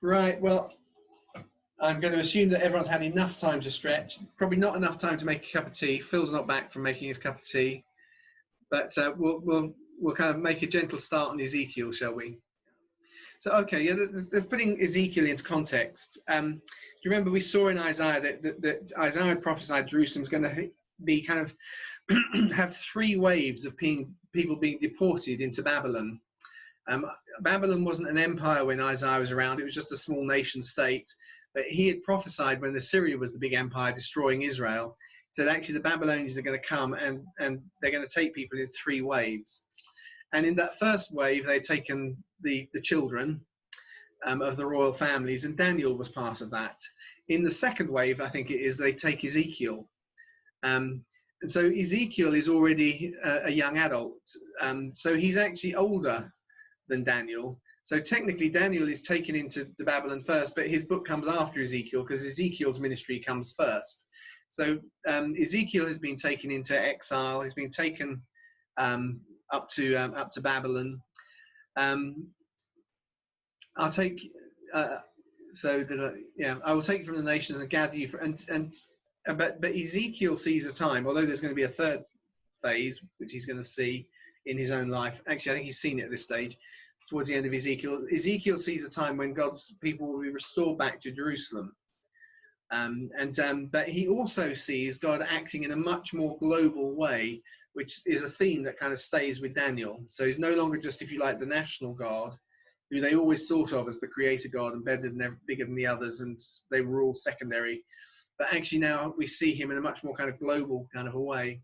Right, well, I'm going to assume that everyone's had enough time to stretch. Probably not enough time to make a cup of tea. Phil's not back from making his cup of tea, but we'll kind of make a gentle start on Ezekiel, shall we? So, okay, yeah, there's putting Ezekiel into context. Do you remember we saw in Isaiah that Isaiah prophesied Jerusalem's going to be kind of have three waves of people being deported into Babylon. Babylon wasn't an empire when Isaiah was around. It was just a small nation state. But he had prophesied when Assyria was the big empire destroying Israel, said actually the Babylonians are going to come and they're going to take people in three waves. And in that first wave, they'd taken the children of the royal families, and Daniel was part of that. In the second wave, I think it is, they take Ezekiel. And so Ezekiel is already a young adult. So he's actually older than Daniel. So technically Daniel is taken into Babylon first, but his book comes after Ezekiel because Ezekiel's ministry comes first. So Ezekiel has been taken into exile. He's been taken up to Babylon. I'll take I will take from the nations and gather you but Ezekiel sees a time, although there's going to be a third phase which he's going to see in his own life. Actually, I think he's seen it at this stage. Towards the end of Ezekiel sees a time when God's people will be restored back to Jerusalem. But he also sees God acting in a much more global way, which is a theme that kind of stays with Daniel. So he's no longer just, if you like, the national God, who they always thought of as the creator God and better than bigger than the others, and they were all secondary. But actually now we see him in a much more kind of global kind of a way.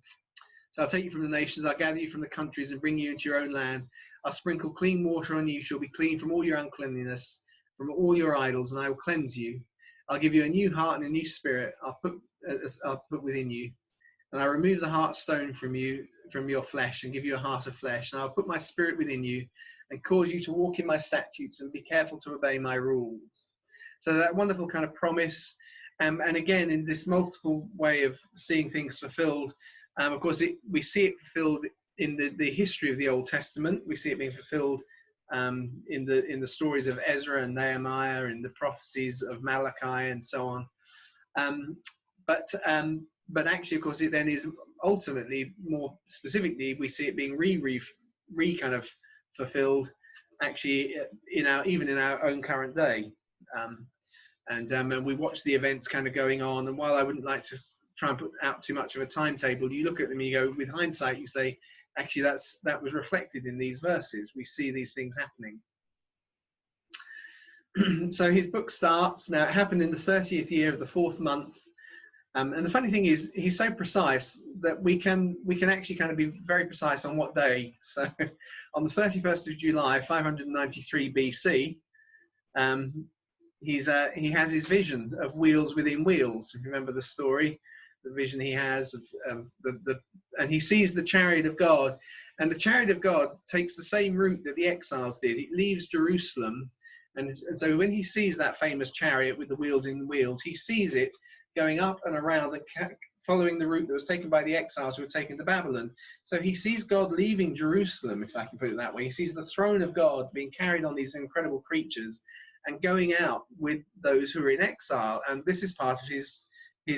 So I'll take you from the nations, I'll gather you from the countries and bring you into your own land. I'll sprinkle clean water on you, you shall be clean from all your uncleanliness, from all your idols, and I will cleanse you. I'll give you a new heart and a new spirit I'll put within you. And I'll remove the heart stone from your flesh, and give you a heart of flesh. And I'll put my spirit within you and cause you to walk in my statutes and be careful to obey my rules. So that wonderful kind of promise. And again, in this multiple way of seeing things fulfilled, of course, we see it fulfilled in the history of the Old Testament. We see it being fulfilled in the stories of Ezra and Nehemiah, in the prophecies of Malachi, and so on. But actually, of course, it then is ultimately, more specifically, we see it being kind of fulfilled, actually, even in our own current day. And we watch the events kind of going on. And while I wouldn't like to try and put out too much of a timetable, you look at them, you go, with hindsight, you say, actually, that was reflected in these verses. We see these things happening. So his book starts, now it happened in the 30th year of the 4th month. And the funny thing is, he's so precise that we can actually kind of be very precise on what day. So on the 31st of July, 593 BC, he has his vision of wheels within wheels. If you remember the story, the vision he has of and he sees the chariot of God, and the chariot of God takes the same route that the exiles did. It leaves Jerusalem, and so when he sees that famous chariot with the wheels in wheels, he sees it going up and around and following the route that was taken by the exiles who were taken to Babylon. So he sees God leaving Jerusalem, if I can put it that way. He sees the throne of God being carried on these incredible creatures and going out with those who are in exile. And this is part of his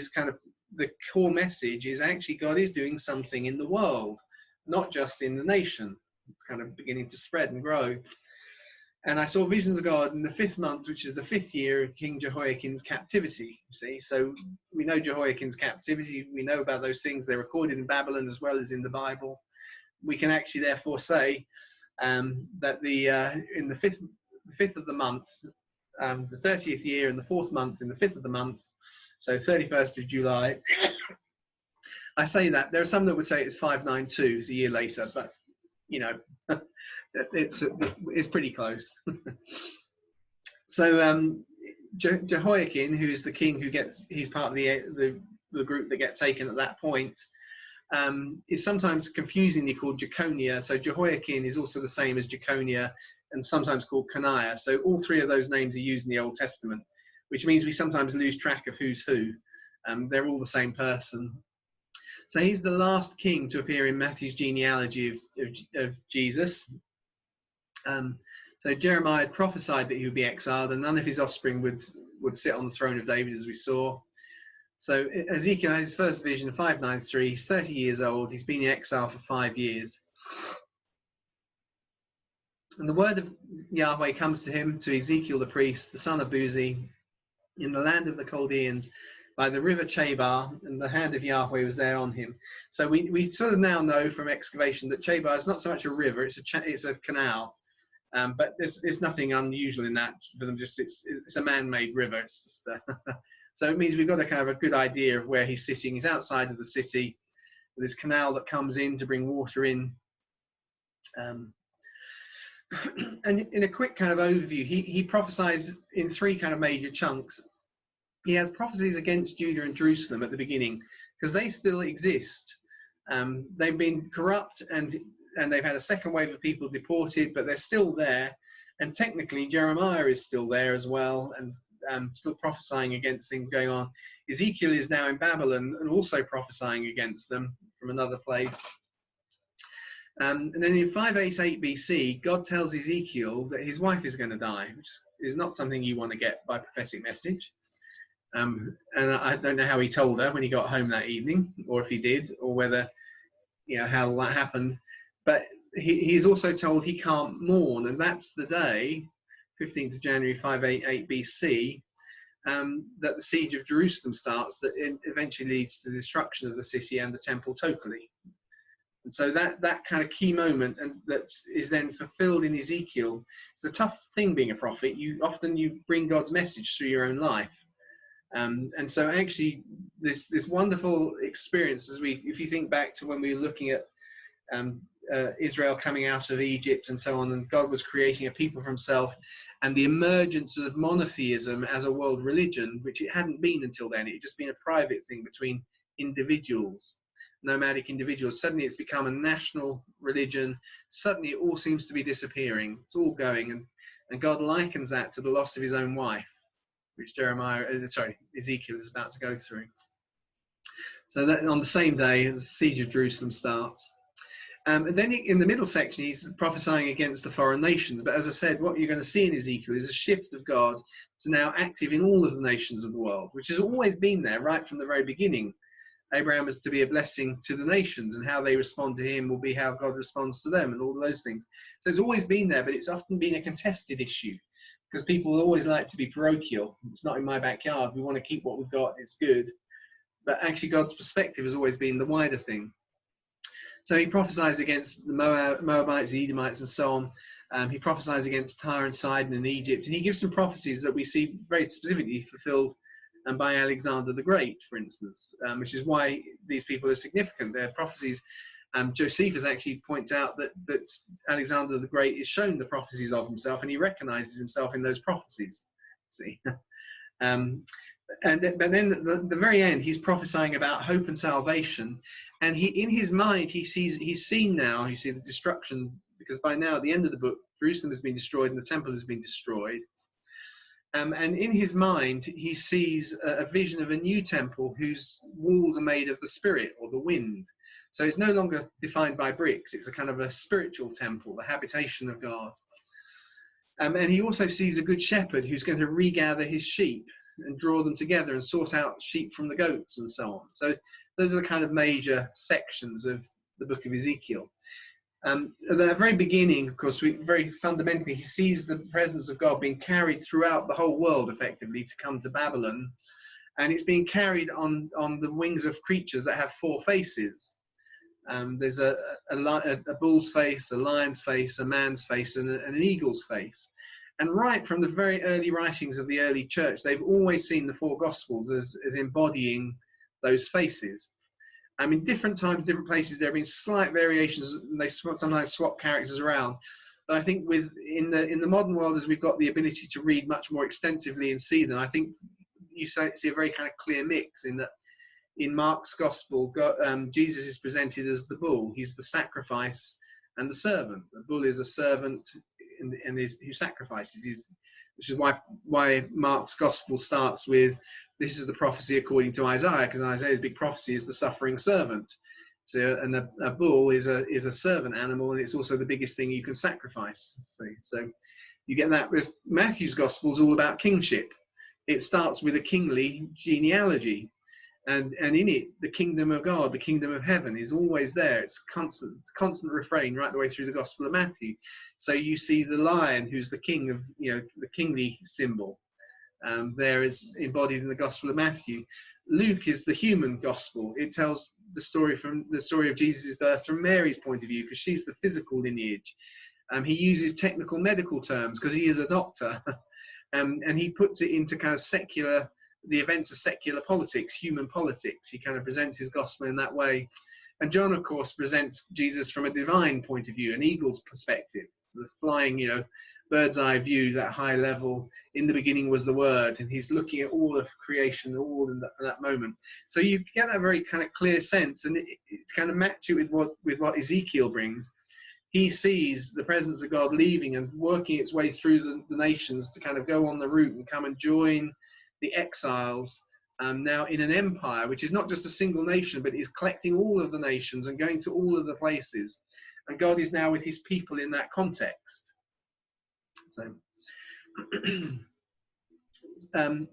kind of, the core message is actually God is doing something in the world, not just in the nation. It's kind of beginning to spread and grow. And I saw visions of God in the 5th month, which is the 5th year of King Jehoiakim's captivity. You see, so we know Jehoiakim's captivity. We know about those things. They're recorded in Babylon as well as in the Bible. We can actually therefore say that in the 5th of the month, the 30th year, and the 4th month in the 5th of the month, so 31st of July. I say that. There are some that would say it's 592, it's a year later, but you know, it's pretty close. So Jehoiakim, who's the king he's part of the group that get taken at that point, is sometimes confusingly called Jeconiah. So Jehoiakim is also the same as Jeconiah, and sometimes called Coniah. So all three of those names are used in the Old Testament, which means we sometimes lose track of who's who. They're all the same person. So he's the last king to appear in Matthew's genealogy of Jesus. So Jeremiah had prophesied that he would be exiled, and none of his offspring would sit on the throne of David, as we saw. So Ezekiel had his first vision, 593. He's 30 years old. He's been in exile for 5 years. And the word of Yahweh comes to him, to Ezekiel the priest, the son of Buzi, in the land of the Chaldeans, by the river Chebar, and the hand of Yahweh was there on him. So we sort of now know from excavation that Chebar is not so much a river, it's a canal. But there's nothing unusual in that for them. Just it's a man-made river. It's just, so it means we've got a kind of a good idea of where he's sitting. He's outside of the city. This canal that comes in to bring water in. And in a quick kind of overview, he prophesies in 3 kind of major chunks. He has prophecies against Judah and Jerusalem at the beginning, because they still exist. They've been corrupt, and they've had a second wave of people deported, but they're still there. And technically, Jeremiah is still there as well, and still prophesying against things going on. Ezekiel is now in Babylon and also prophesying against them from another place. And then in 588 BC, God tells Ezekiel that his wife is going to die, which is not something you want to get by prophetic message. And I don't know how he told her when he got home that evening, or if he did, or whether, how that happened. But he's also told he can't mourn, and that's the day, 15th of January 588 BC, that the siege of Jerusalem starts, that eventually leads to the destruction of the city and the temple totally. And so that kind of key moment, and that is then fulfilled in Ezekiel. It's a tough thing being a prophet. You bring God's message through your own life. And so actually this wonderful experience, if you think back to when we were looking at Israel coming out of Egypt and so on, and God was creating a people for himself, and the emergence of monotheism as a world religion, which it hadn't been until then. It had just been a private thing between individuals, nomadic individuals. Suddenly it's become a national religion. Suddenly it all seems to be disappearing. It's all going, and God likens that to the loss of his own wife, which Ezekiel is about to go through. So that on the same day, the siege of Jerusalem starts. And then in the middle section, he's prophesying against the foreign nations. But as I said, what you're going to see in Ezekiel is a shift of God to now active in all of the nations of the world, which has always been there right from the very beginning. Abraham is to be a blessing to the nations, and how they respond to him will be how God responds to them, and all those things. So it's always been there, but it's often been a contested issue, because people always like to be parochial. It's not in my backyard. We want to keep what we've got. It's good. But actually God's perspective has always been the wider thing. So he prophesies against the Moabites, the Edomites, and so on. He prophesies against Tyre and Sidon and Egypt. And he gives some prophecies that we see very specifically fulfilled by Alexander the Great, for instance, which is why these people are significant. Their prophecies. Josephus actually points out that Alexander the Great is shown the prophecies of himself, and he recognizes himself in those prophecies. See, but then at the very end, he's prophesying about hope and salvation, and in his mind, he's seen now. You see the destruction, because by now at the end of the book, Jerusalem has been destroyed and the temple has been destroyed. And in his mind, he sees a vision of a new temple whose walls are made of the Spirit or the wind. So it's no longer defined by bricks. It's a kind of a spiritual temple, the habitation of God. And he also sees a good shepherd who's going to regather his sheep and draw them together and sort out sheep from the goats and so on. So those are the kind of major sections of the book of Ezekiel. At the very beginning, of course, very fundamentally, he sees the presence of God being carried throughout the whole world, effectively, to come to Babylon. And it's being carried on the wings of creatures that have 4 faces. There's a bull's face, a lion's face, a man's face, and an eagle's face. And right from the very early writings of the early church, they've always seen the 4 Gospels as embodying those faces. In different times, different places, there have been slight variations, and they sometimes swap characters around. But I think in the modern world, as we've got the ability to read much more extensively and see them, I think you see a very kind of clear mix in that. In Mark's Gospel, Jesus is presented as the bull. He's the sacrifice and the servant. The bull is a servant who sacrifices, which is why Mark's Gospel starts with, this is the prophecy according to Isaiah, because Isaiah's big prophecy is the suffering servant. So, and a bull is a servant animal, and it's also the biggest thing you can sacrifice. So You get that with Matthew's gospel is all about kingship. It starts with a kingly genealogy. And in it, the kingdom of God, the kingdom of heaven is always there. It's constant refrain right the way through the Gospel of Matthew. So you see the lion, who's the king of, the kingly symbol. There is embodied in the Gospel of Matthew. Luke is the human gospel. It tells the story of Jesus' birth from Mary's point of view, because she's the physical lineage. He uses technical medical terms because he is a doctor, and he puts it into kind of the events of secular politics, human politics. He kind of presents his gospel in that way. And John, of course, presents Jesus from a divine point of view, an eagle's perspective, the flying, bird's eye view, that high level. In the beginning was the Word, and he's looking at all of creation, all in that moment. So you get that very kind of clear sense, and it kind of matches it with what Ezekiel brings. He sees the presence of God leaving and working its way through the nations to kind of go on the route and come and join the exiles now in an empire, which is not just a single nation, but is collecting all of the nations and going to all of the places. And God is now with his people in that context. So I'm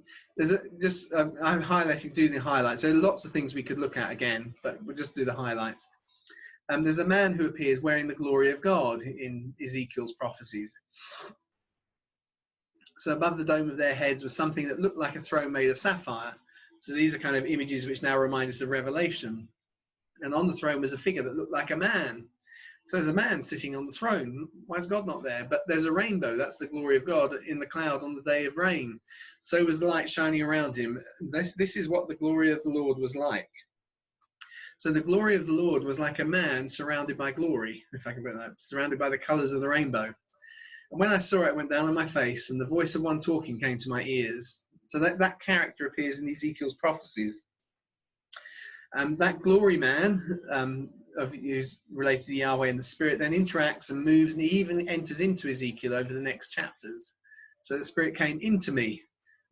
highlighting, doing the highlights. There are lots of things we could look at again, but we'll just do the highlights. There's a man who appears wearing the glory of God in Ezekiel's prophecies. So above the dome of their heads was something that looked like a throne made of sapphire. So these are kind of images which now remind us of Revelation. And on the throne was a figure that looked like a man. So there's a man sitting on the throne. Why is God not there? But there's a rainbow. That's the glory of God in the cloud on the day of rain. So was the light shining around him. This is what the glory of the Lord was like. So the glory of the Lord was like a man surrounded by glory, if I can put that, surrounded by the colours of the rainbow. And when I saw it, I went down on my face, and the voice of one talking came to my ears. So that character appears in Ezekiel's prophecies. That glory man is related to Yahweh and the Spirit, then interacts and moves, and he even enters into Ezekiel over the next chapters. So the Spirit came into me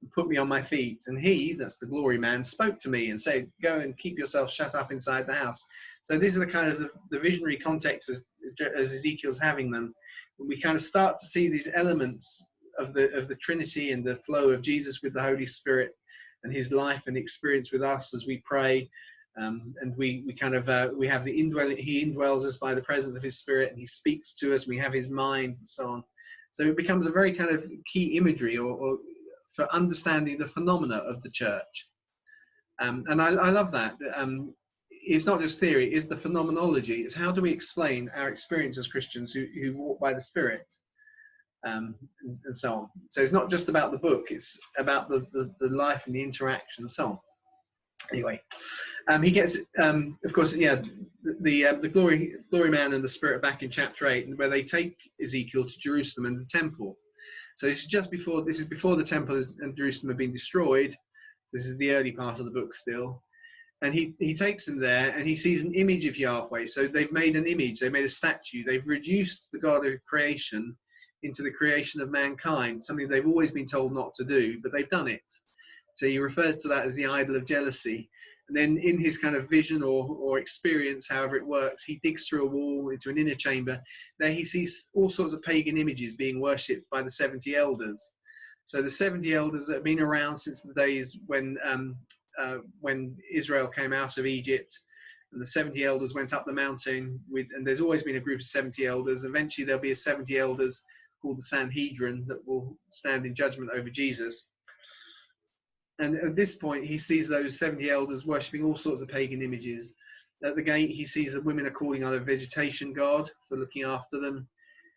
and put me on my feet, and he, that's the glory man, spoke to me and said, go and keep yourself shut up inside the house. So these are the kind of the visionary context as Ezekiel's having them. We kind of start to see these elements of the Trinity and the flow of Jesus with the Holy Spirit and his life and experience with us as we pray. And we have the indwelling. He indwells us by the presence of his Spirit, and he speaks to us. We have his mind and so on. So it becomes a very kind of key imagery or for understanding the phenomena of the church. And I love that. It's not just theory, it's the phenomenology. It's how do we explain our experience as Christians who walk by the Spirit, and so on. So it's not just about the book, it's about the life and the interaction and so on. Anyway, he gets, of course, the glory man and the Spirit back in chapter 8, where they take Ezekiel to Jerusalem and the temple. So this is before the temple and Jerusalem have been destroyed. This is the early part of the book still. And he takes them there, and he sees an image of Yahweh. So they've made an image, they've made a statue. They've reduced the God of creation into the creation of mankind, something they've always been told not to do, but they've done it. So he refers to that as the idol of jealousy. And then in his kind of vision or experience, however it works, he digs through a wall into an inner chamber. There he sees all sorts of pagan images being worshipped by the 70 elders. So the 70 elders that have been around since the days when Israel came out of Egypt, and the 70 elders went up the mountain and there's always been a group of 70 elders. Eventually there'll be a 70 elders called the Sanhedrin that will stand in judgment over Jesus. And at this point, he sees those 70 elders worshipping all sorts of pagan images. At the gate, he sees that women are calling on a vegetation god for looking after them.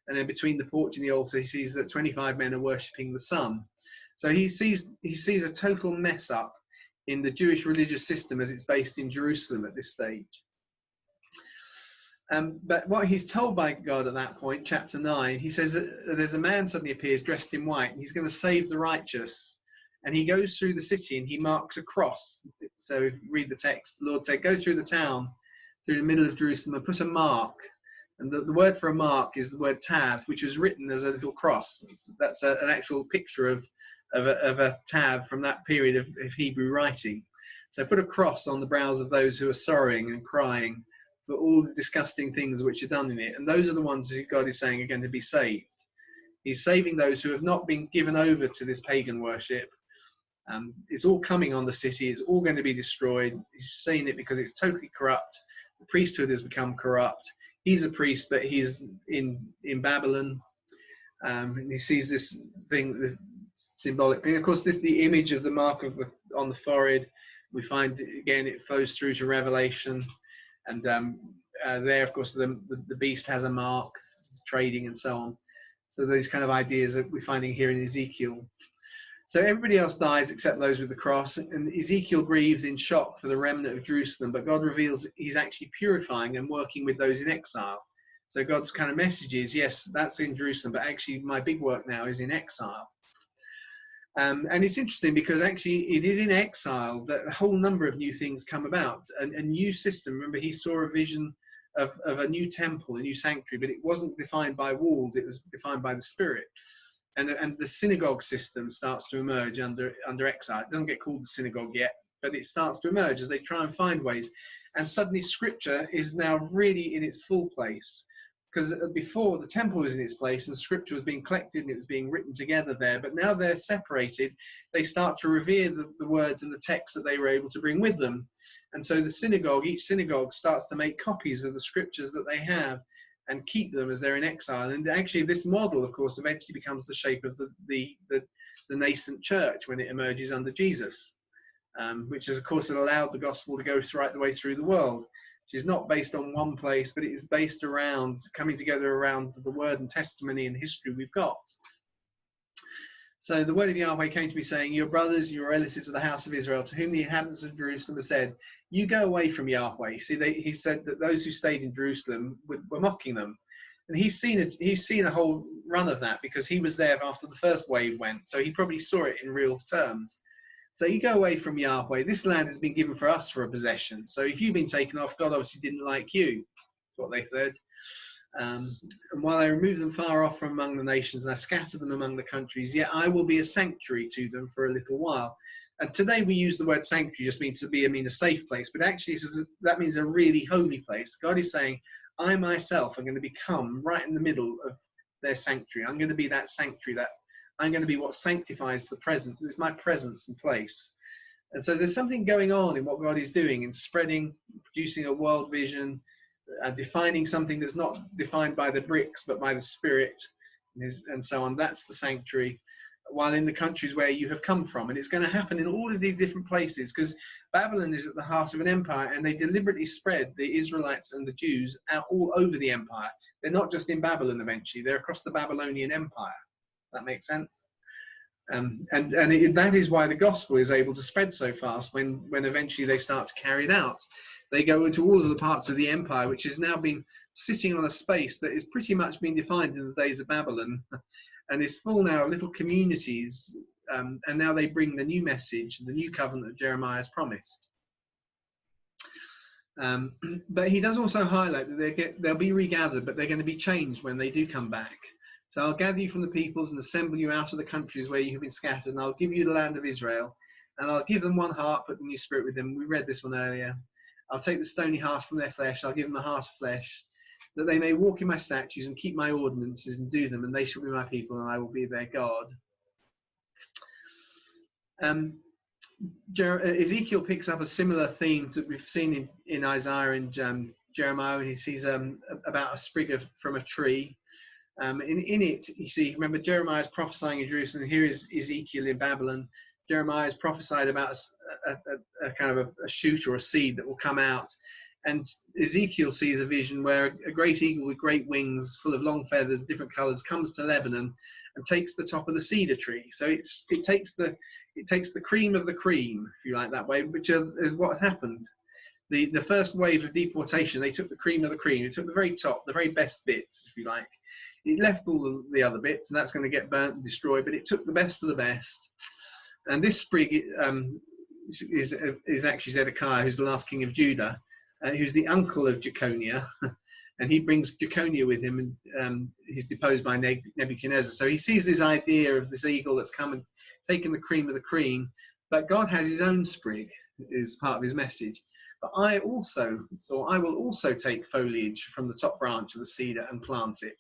And then between the porch and the altar, he sees that 25 men are worshipping the sun. So he sees a total mess up in the Jewish religious system as it's based in Jerusalem at this stage. But what he's told by God at that point, chapter 9, he says that there's a man suddenly appears dressed in white, and he's going to save the righteous. And he goes through the city and he marks a cross. So read the text. The Lord said, go through the town, through the middle of Jerusalem, and put a mark. And the word for a mark is the word tav, which was written as a little cross. That's an actual picture of a tav from that period of Hebrew writing. So put a cross on the brows of those who are sorrowing and crying for all the disgusting things which are done in it. And those are the ones who God is saying are going to be saved. He's saving those who have not been given over to this pagan worship. It's all coming on the city. It's all going to be destroyed. He's saying it because it's totally corrupt. The priesthood has become corrupt. He's a priest, but he's in Babylon. And he sees this thing this symbolically. And of course, the image of the mark on the forehead. We find again it flows through to Revelation, and there, of course, the beast has a mark, trading and so on. So those kind of ideas that we're finding here in Ezekiel. So everybody else dies except those with the cross, and Ezekiel grieves in shock for the remnant of Jerusalem, but God reveals he's actually purifying and working with those in exile. So God's kind of message is, yes, that's in Jerusalem, but actually my big work now is in exile. And it's interesting because actually it is in exile that a whole number of new things come about. A new system. Remember, he saw a vision of a new temple, a new sanctuary, but it wasn't defined by walls, it was defined by the Spirit. And the synagogue system starts to emerge under exile. It doesn't get called the synagogue yet, but it starts to emerge as they try and find ways. And suddenly Scripture is now really in its full place. Because before, the temple was in its place and Scripture was being collected and it was being written together there. But now they're separated. They start to revere the words and the text that they were able to bring with them. And so the synagogue, each synagogue starts to make copies of the Scriptures that they have and keep them as they're in exile. And actually this model, of course, eventually becomes the shape of the nascent church when it emerges under Jesus, which is, of course, it allowed the gospel to go right the way through the world. Which is not based on one place, but it is based around coming together around the word and testimony and history we've got. So the word of Yahweh came to me saying, your brothers, your relatives of the house of Israel, to whom the inhabitants of Jerusalem have said, you go away from Yahweh. See, he said that those who stayed in Jerusalem were mocking them. And he's seen a whole run of that because he was there after the first wave went. So he probably saw it in real terms. So you go away from Yahweh. This land has been given for us for a possession. So if you've been taken off, God obviously didn't like you. That's what they said. And while I remove them far off from among the nations and I scatter them among the countries, yet I will be a sanctuary to them for a little while. And today we use the word sanctuary just means a safe place. But actually that means a really holy place. God is saying, I myself am going to become right in the middle of their sanctuary. I'm going to be that sanctuary, that I'm going to be what sanctifies the present. It's my presence and place. And so there's something going on in what God is doing in spreading, producing a world vision, defining something that's not defined by the bricks, but by the Spirit, and so on. That's the sanctuary, while in the countries where you have come from. And it's going to happen in all of these different places because Babylon is at the heart of an empire, and they deliberately spread the Israelites and the Jews out all over the empire. They're not just in Babylon eventually, they're across the Babylonian Empire. That makes sense. That is why the gospel is able to spread so fast when eventually they start to carry it out. They go into all of the parts of the empire, which has now been sitting on a space that is pretty much been defined in the days of Babylon, and is full now of little communities, and now they bring the new message, the new covenant that Jeremiah has promised. But he does also highlight that they'll be regathered, but they're going to be changed when they do come back. So I'll gather you from the peoples and assemble you out of the countries where you have been scattered, and I'll give you the land of Israel, and I'll give them one heart, put the new spirit with them. We read this one earlier. I'll take the stony heart from their flesh, I'll give them a heart of flesh, that they may walk in my statutes and keep my ordinances and do them, and they shall be my people, and I will be their God. Ezekiel picks up a similar theme that we've seen in Isaiah and Jeremiah, when he sees about a sprig from a tree. In it, you see, remember, Jeremiah is prophesying in Jerusalem, and here is Ezekiel in Babylon. Jeremiah has prophesied about a kind of a shoot or a seed that will come out. And Ezekiel sees a vision where a great eagle with great wings, full of long feathers, different colors, comes to Lebanon and takes the top of the cedar tree. So it takes the cream of the cream, if you like that way, which is what happened. The first wave of deportation, they took the cream of the cream. They took the very top, the very best bits, if you like. It left all of the other bits, and that's going to get burnt and destroyed, but it took the best of the best. And this sprig is actually Zedekiah, who's the last king of Judah, who's the uncle of Jeconiah, and he brings Jeconiah with him, and he's deposed by Nebuchadnezzar. So he sees this idea of this eagle that's come and taken the cream of the cream, but God has his own sprig, is part of his message. But I will also take foliage from the top branch of the cedar and plant it.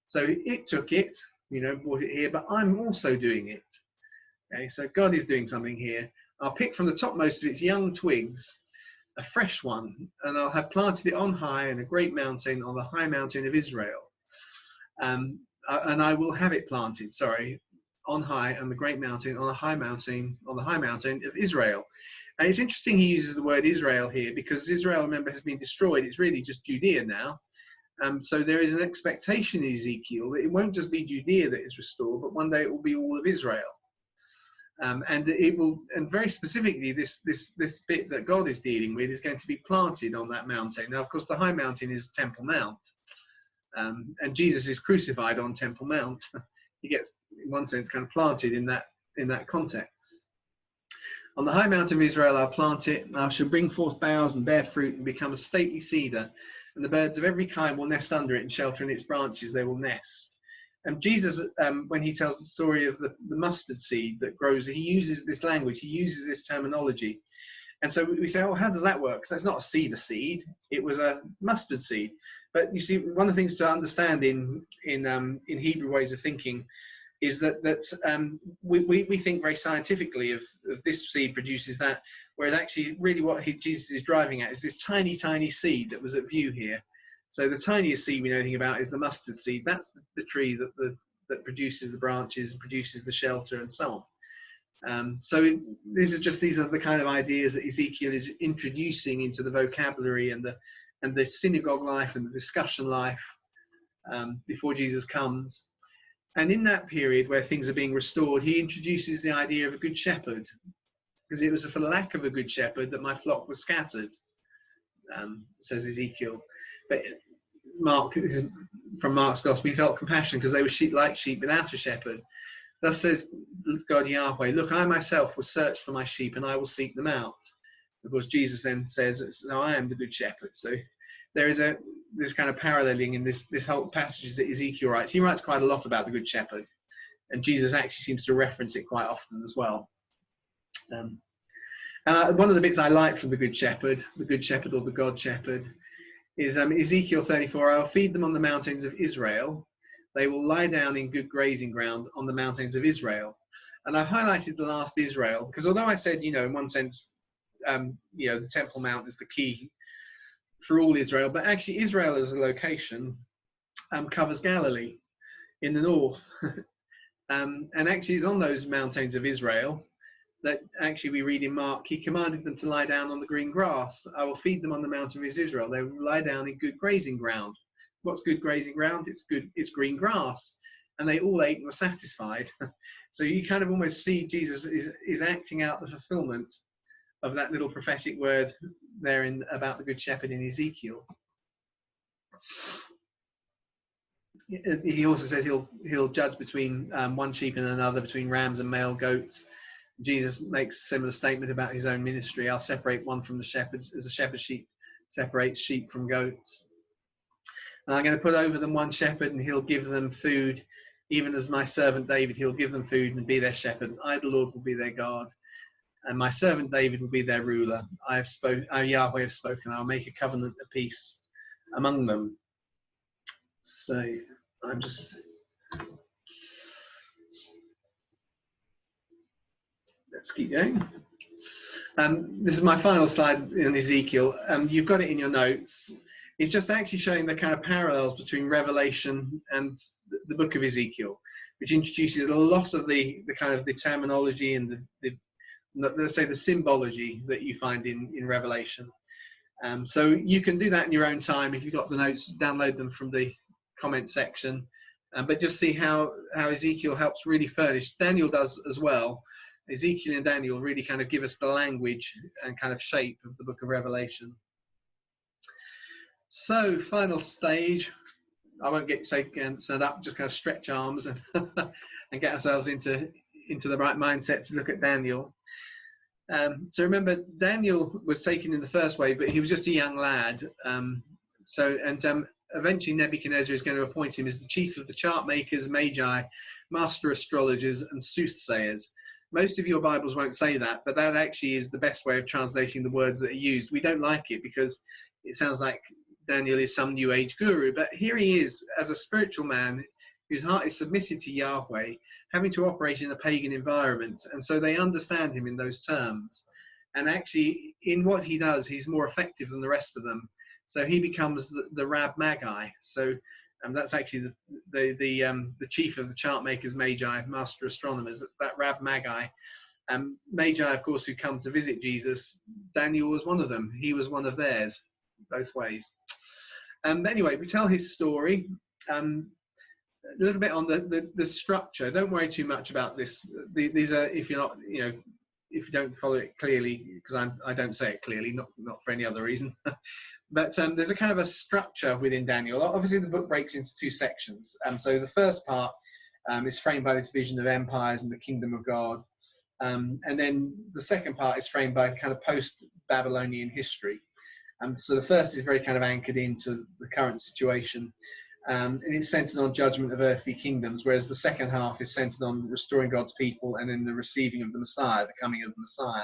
So it took it, brought it here, but I'm also doing it. Okay, so God is doing something here. I'll pick from the topmost of its young twigs a fresh one, and I'll have planted it on high in a great mountain, on the high mountain of Israel. And I will have it planted, on high on the great mountain, on the high mountain of Israel. And it's interesting he uses the word Israel here, because Israel, remember, has been destroyed. It's really just Judea now. So there is an expectation in Ezekiel that it won't just be Judea that is restored, but one day it will be all of Israel. And it will, and very specifically, this bit that God is dealing with is going to be planted on that mountain. Now, of course, the high mountain is Temple Mount, and Jesus is crucified on Temple Mount. He gets, in one sense, kind of planted in that context. On the high mountain of Israel, I'll plant it, and I shall bring forth boughs and bear fruit and become a stately cedar, and the birds of every kind will nest under it and shelter in its branches. They will nest. And Jesus, when he tells the story of the mustard seed that grows, he uses this language, he uses this terminology. And so we say, oh, how does that work? Because that's not a cedar seed, it was a mustard seed. But you see, one of the things to understand in Hebrew ways of thinking is that we think very scientifically of this seed produces that, whereas actually really what Jesus is driving at is this tiny, tiny seed that was at view here. So the tiniest seed we know anything about is the mustard seed. That's the tree that produces the branches and produces the shelter and so on. So these are the kind of ideas that Ezekiel is introducing into the vocabulary and the synagogue life and the discussion life before Jesus comes. And in that period where things are being restored, he introduces the idea of a good shepherd, because it was for the lack of a good shepherd that my flock was scattered, says Ezekiel. But from Mark's Gospel, he felt compassion because they were sheep like sheep without a shepherd. Thus says God Yahweh, look, I myself will search for my sheep and I will seek them out. Of course, Jesus then says, no, I am the good shepherd. So there is this kind of paralleling in this whole passage that Ezekiel writes. He writes quite a lot about the good shepherd, and Jesus actually seems to reference it quite often as well. One of the bits I like from the good shepherd or the God shepherd, is Ezekiel 34, I will feed them on the mountains of Israel. They will lie down in good grazing ground on the mountains of Israel. And I highlighted the last Israel, because although I said, in one sense, the Temple Mount is the key for all Israel, but actually Israel as a location covers Galilee in the north. And actually it's on those mountains of Israel that actually we read in Mark, he commanded them to lie down on the green grass. I will feed them on the mountain of Israel. They will lie down in good grazing ground. What's good grazing ground? It's green grass. And they all ate and were satisfied. So you kind of almost see Jesus is acting out the fulfillment of that little prophetic word there about the good shepherd in Ezekiel. He also says he'll judge between one sheep and another, between rams and male goats. Jesus makes a similar statement about his own ministry. I'll separate one from the shepherds, as a shepherd sheep separates sheep from goats. And I'm going to put over them one shepherd, and he'll give them food, even as my servant David, he'll give them food and be their shepherd. I, the Lord, will be their God, and my servant David will be their ruler. I, Yahweh, have spoken. I'll make a covenant of peace among them. So I'm just... Let's keep going. This is my final slide in Ezekiel. You've got it in your notes. It's just actually showing the kind of parallels between Revelation and the book of Ezekiel, which introduces a lot of the kind of the terminology and let's say the symbology that you find in Revelation. So you can do that in your own time. If you've got the notes, download them from the comment section. But just see how Ezekiel helps really furnish. Daniel does as well. Ezekiel and Daniel really kind of give us the language and kind of shape of the book of Revelation. So, final stage. I won't stand up, just kind of stretch arms and and get ourselves into the right mindset to look at Daniel. So remember, Daniel was taken in the first wave, but he was just a young lad. Eventually Nebuchadnezzar is going to appoint him as the chief of the chart makers, magi, master astrologers, and soothsayers. Most of your Bibles won't say that, but that actually is the best way of translating the words that are used. We don't like it because it sounds like Daniel is some new age guru, but here he is as a spiritual man whose heart is submitted to Yahweh, having to operate in a pagan environment. And so they understand him in those terms. And actually, in what he does, he's more effective than the rest of them. So he becomes the Rab Magi. So that's actually the chief of the chart makers, Magi, master astronomers, that Rab Magi. Magi, of course, who come to visit Jesus. Daniel was one of them. He was one of theirs, both ways. Anyway, we tell his story. A little bit on the structure. Don't worry too much about this. These are, if you're not, if you don't follow it clearly, because I don't say it clearly, not for any other reason. But there's a kind of a structure within Daniel. Obviously, the book breaks into two sections. So the first part is framed by this vision of empires and the kingdom of God. And then the second part is framed by kind of post-Babylonian history. So the first is very kind of anchored into the current situation. And it's centered on judgment of earthly kingdoms, whereas the second half is centered on restoring God's people and then the receiving of the Messiah, the coming of the Messiah.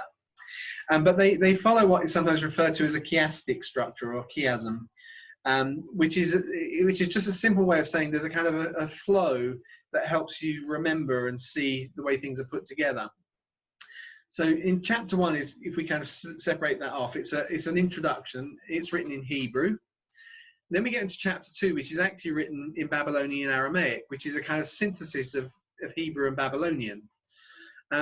But they follow what is sometimes referred to as a chiastic structure or chiasm, which is just a simple way of saying there's a kind of a flow that helps you remember and see the way things are put together. So in chapter 1 is, if we kind of separate that off, it's an introduction. It's written in Hebrew. Then we get into chapter 2, which is actually written in Babylonian Aramaic, which is a kind of synthesis of Hebrew and Babylonian,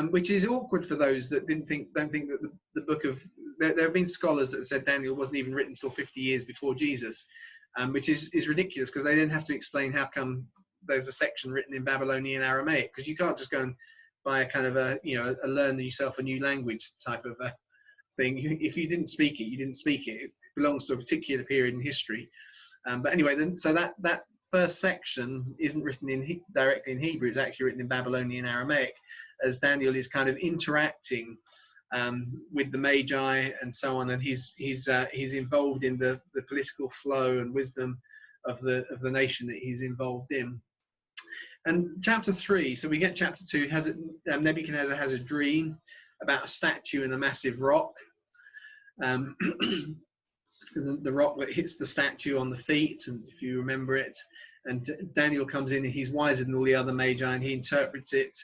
which is awkward for those that don't think that the book of, there have been scholars that have said Daniel wasn't even written until 50 years before Jesus, which is ridiculous, because they then have to explain how come there's a section written in Babylonian Aramaic, because you can't just go and buy a kind of a learn yourself a new language type of a thing. If you didn't speak it, you didn't speak it. It belongs to a particular period in history. But anyway, then so that first section isn't written directly in Hebrew. It's actually written in Babylonian Aramaic, as Daniel is kind of interacting with the Magi and so on, and he's involved in the political flow and wisdom of the nation that he's involved in. And chapter 3, so we get chapter 2, Nebuchadnezzar has a dream about a statue in a massive rock. The rock that hits the statue on the feet, and if you remember it, and Daniel comes in and he's wiser than all the other Magi, and he interprets it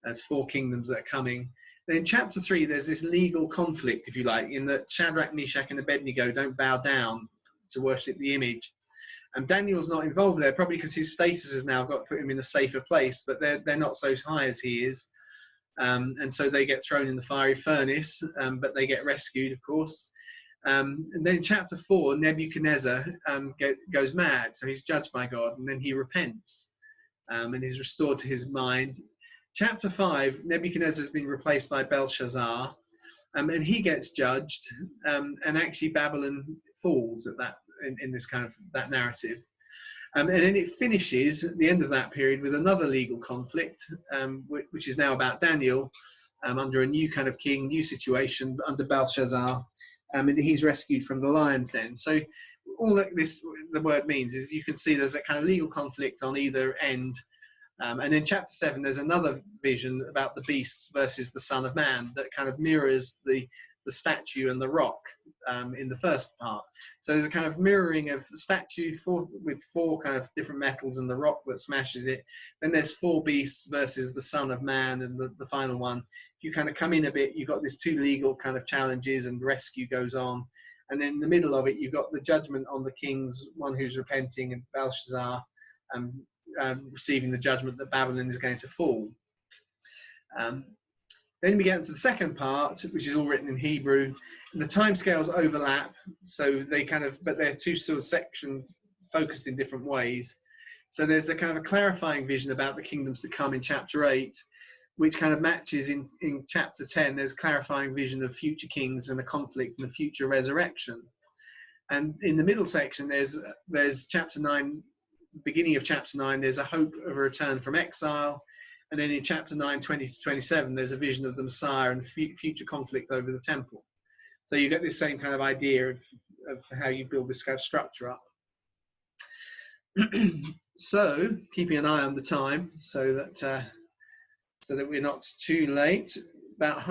as 4 kingdoms that are coming. Then in chapter 3, there's this legal conflict, if you like, in that Shadrach, Meshach, and Abednego don't bow down to worship the image. And Daniel's not involved there, probably because his status has now got to put him in a safer place, but they're not so high as he is. And so they get thrown in the fiery furnace, but they get rescued, of course. And then in chapter 4, Nebuchadnezzar goes mad, so he's judged by God, and then he repents, and he's restored to his mind. Chapter 5, Nebuchadnezzar has been replaced by Belshazzar, and he gets judged, and actually Babylon falls at that in this kind of that narrative. And then it finishes at the end of that period with another legal conflict, which is now about Daniel, under a new kind of king, new situation under Belshazzar. And he's rescued from the lion's den. So all that the word means is you can see there's a kind of legal conflict on either end. And in chapter 7, there's another vision about the beasts versus the Son of Man that kind of mirrors the statue and the rock in the first part. So there's a kind of mirroring of the statue with 4 kind of different metals and the rock that smashes it. Then there's 4 beasts versus the Son of Man, and the final one. If you kind of come in a bit, you've got these 2 legal kind of challenges, and rescue goes on. And then in the middle of it, you've got the judgment on the kings, one who's repenting, and Belshazzar receiving the judgment that Babylon is going to fall. Then we get into the second part, which is all written in Hebrew. And the timescales overlap, so but they're 2 sort of sections focused in different ways. So there's a kind of a clarifying vision about the kingdoms to come in chapter 8, which kind of matches in chapter 10. There's clarifying vision of future kings and a conflict and a future resurrection. And in the middle section, there's chapter 9, beginning of chapter 9, there's a hope of a return from exile. And then in chapter 9, 20 to 27, there's a vision of the Messiah and future conflict over the temple. So you get this same kind of idea of how you build this kind of structure up. So keeping an eye on the time so that we're not too late, about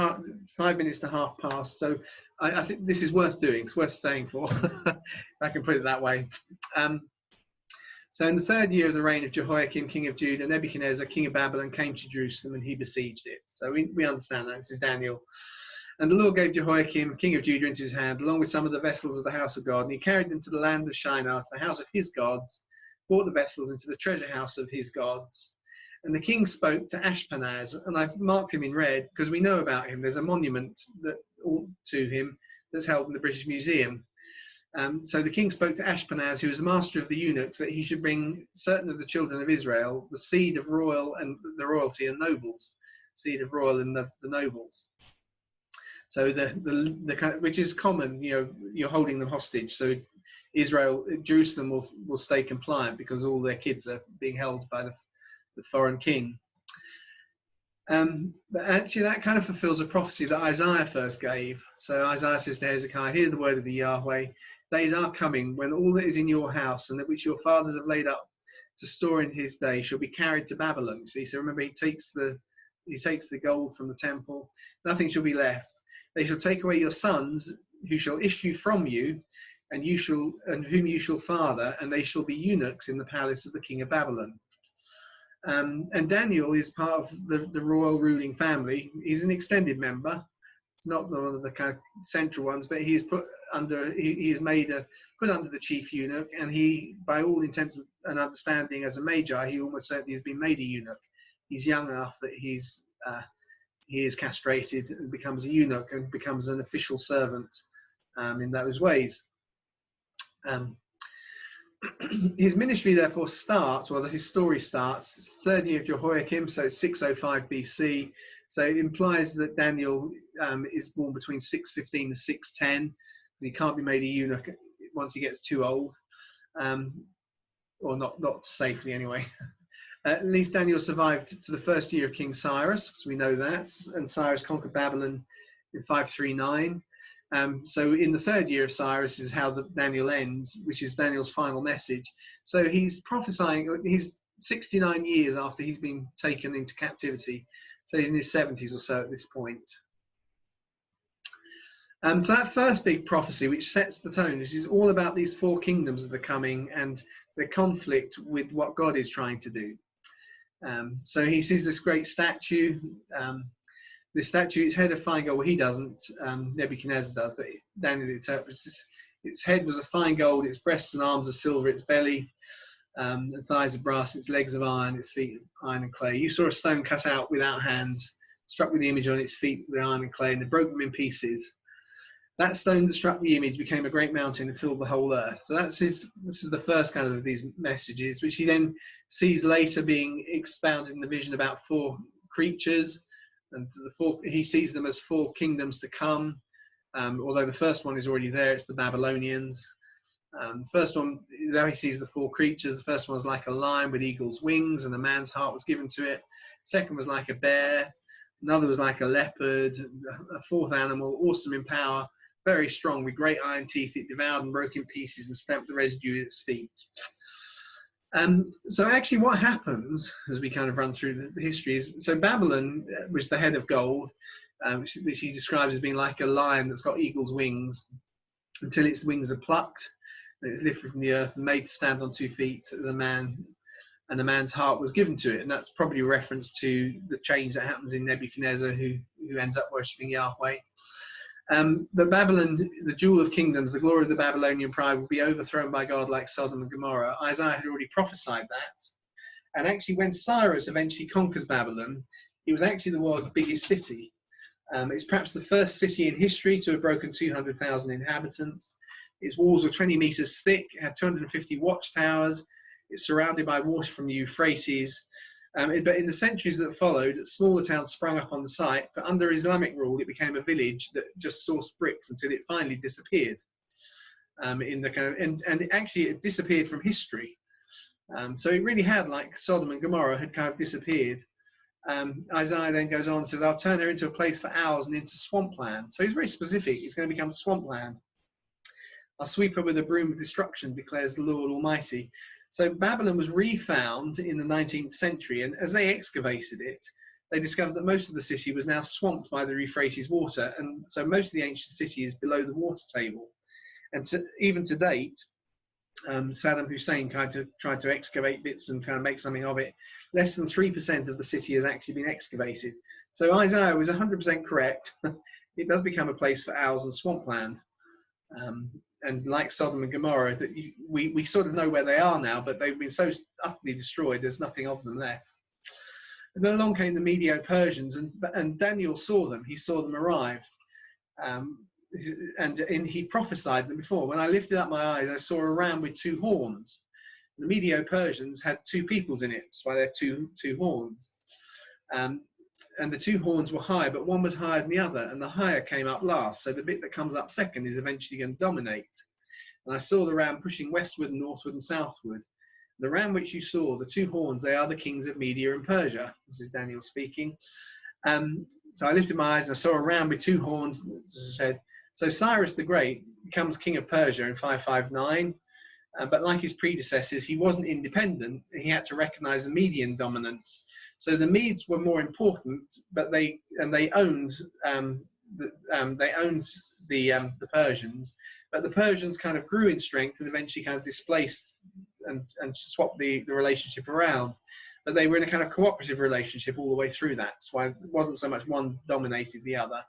5 minutes to half past. So I think this is worth doing. It's worth staying for, if I can put it that way. So in the 3rd year of the reign of Jehoiakim, king of Judah, Nebuchadnezzar, king of Babylon, came to Jerusalem and he besieged it. So we understand that. This is Daniel. And the Lord gave Jehoiakim, king of Judah, into his hand, along with some of the vessels of the house of God. And he carried them to the land of Shinar, to the house of his gods, brought the vessels into the treasure house of his gods. And the king spoke to Ashpenaz, and I've marked him in red because we know about him. There's a monument to him that's held in the British Museum. So the king spoke to Ashpenaz, who was the master of the eunuchs, that he should bring certain of the children of Israel, the seed of royal and the royalty and nobles, seed of royal and the nobles. So the kind of, which is common, you're holding them hostage. So Jerusalem will stay compliant because all their kids are being held by the foreign king. But actually that kind of fulfills a prophecy that Isaiah first gave. So Isaiah says to Hezekiah, hear the word of the Yahweh. Days are coming when all that is in your house and that which your fathers have laid up to store in his day shall be carried to Babylon. See, so remember, he takes the gold from the temple. Nothing shall be left. They shall take away your sons, who shall issue from you, and whom you shall father, and they shall be eunuchs in the palace of the king of Babylon. And Daniel is part of the royal ruling family. He's an extended member. It's not one of the kind of central ones, but he is put under the chief eunuch, and he, by all intents and understanding, as a magi, he almost certainly has been made a eunuch. He's young enough that he is castrated and becomes a eunuch and becomes an official servant in those ways. His ministry therefore starts, his story starts, it's the 3rd year of Jehoiakim, so it's 605 BC. So it implies that Daniel is born between 615 and 610, because he can't be made a eunuch once he gets too old, or not safely anyway. At least Daniel survived to the 1st year of King Cyrus, because we know that, and Cyrus conquered Babylon in 539. So in the 3rd year of Cyrus is how Daniel ends, which is Daniel's final message. So he's prophesying, he's 69 years after he's been taken into captivity. So he's in his 70s or so at this point. So that first big prophecy, which sets the tone, this is all about these 4 kingdoms that are coming and the conflict with what God is trying to do. So he sees this great statue. This statue, its head of fine gold. Well, he doesn't. Nebuchadnezzar does, but Daniel interprets this. Its head was of fine gold, its breasts and arms of silver, its belly and thighs of brass, its legs of iron, its feet of iron and clay. You saw a stone cut out without hands, struck with the image on its feet with iron and clay, and they broke them in pieces. That stone that struck the image became a great mountain and filled the whole earth. So this is the first kind of these messages, which he then sees later being expounded in the vision about 4 creatures. And he sees them as 4 kingdoms to come, although the first one is already there. It's the Babylonians. The first one, there he sees the 4 creatures. The first one was like a lion with eagle's wings, and a man's heart was given to it. Second was like a bear. Another was like a leopard. A 4th animal, awesome in power, very strong, with great iron teeth. It devoured and broke in pieces and stamped the residue at its feet. So actually what happens, as we kind of run through the history, is, so Babylon, which is the head of gold, which he describes as being like a lion that's got eagle's wings, until its wings are plucked, and it's lifted from the earth and made to stand on 2 feet as a man, and a man's heart was given to it. And that's probably a reference to the change that happens in Nebuchadnezzar, who ends up worshipping Yahweh. But Babylon, the jewel of kingdoms, the glory of the Babylonian pride, will be overthrown by God like Sodom and Gomorrah. Isaiah had already prophesied that. And actually, when Cyrus eventually conquers Babylon, it was actually the world's biggest city. It's perhaps the first city in history to have broken 200,000 inhabitants. Its walls were 20 meters thick, it had 250 watchtowers. It's surrounded by water from the Euphrates. But in the centuries that followed, smaller towns sprung up on the site, but under Islamic rule, it became a village that just sourced bricks until it finally disappeared. And actually, it disappeared from history. So it really had, like Sodom and Gomorrah, had kind of disappeared. Isaiah then goes on and says, I'll turn her into a place for owls and into swampland. So he's very specific. It's going to become swampland. I'll sweep her with a broom of destruction, declares the Lord Almighty. So Babylon was refound in the 19th century, and as they excavated it, they discovered that most of the city was now swamped by the Euphrates water, and so most of the ancient city is below the water table. And even to date, Saddam Hussein tried to excavate bits and kind of make something of it. Less than 3% of the city has actually been excavated. So Isaiah was 100% correct. It does become a place for owls and swampland. And like Sodom and Gomorrah, that we sort of know where they are now, but they've been so utterly destroyed, there's nothing of them left. And then along came the Medo-Persians, and Daniel saw them. He saw them arrive. And he prophesied them before. When I lifted up my eyes, I saw a ram with two horns. The Medo-Persians had two peoples in it. That's why they're two horns. And the two horns were high, but one was higher than the other, and the higher came up last. So the bit that comes up second is eventually going to dominate. And I saw the ram pushing westward, northward, and southward. The ram which you saw, the two horns, they are the kings of Media and Persia. This is Daniel speaking. So I lifted my eyes and I saw a ram with two horns, as I said. So Cyrus the Great becomes king of Persia in 559, but like his predecessors, he wasn't independent. He had to recognize the Median dominance. So the Medes were more important, but they owned the Persians. But the Persians kind of grew in strength and eventually kind of displaced and swapped the relationship around. But they were in a kind of cooperative relationship all the way through that. That's why it wasn't so much one dominated the other.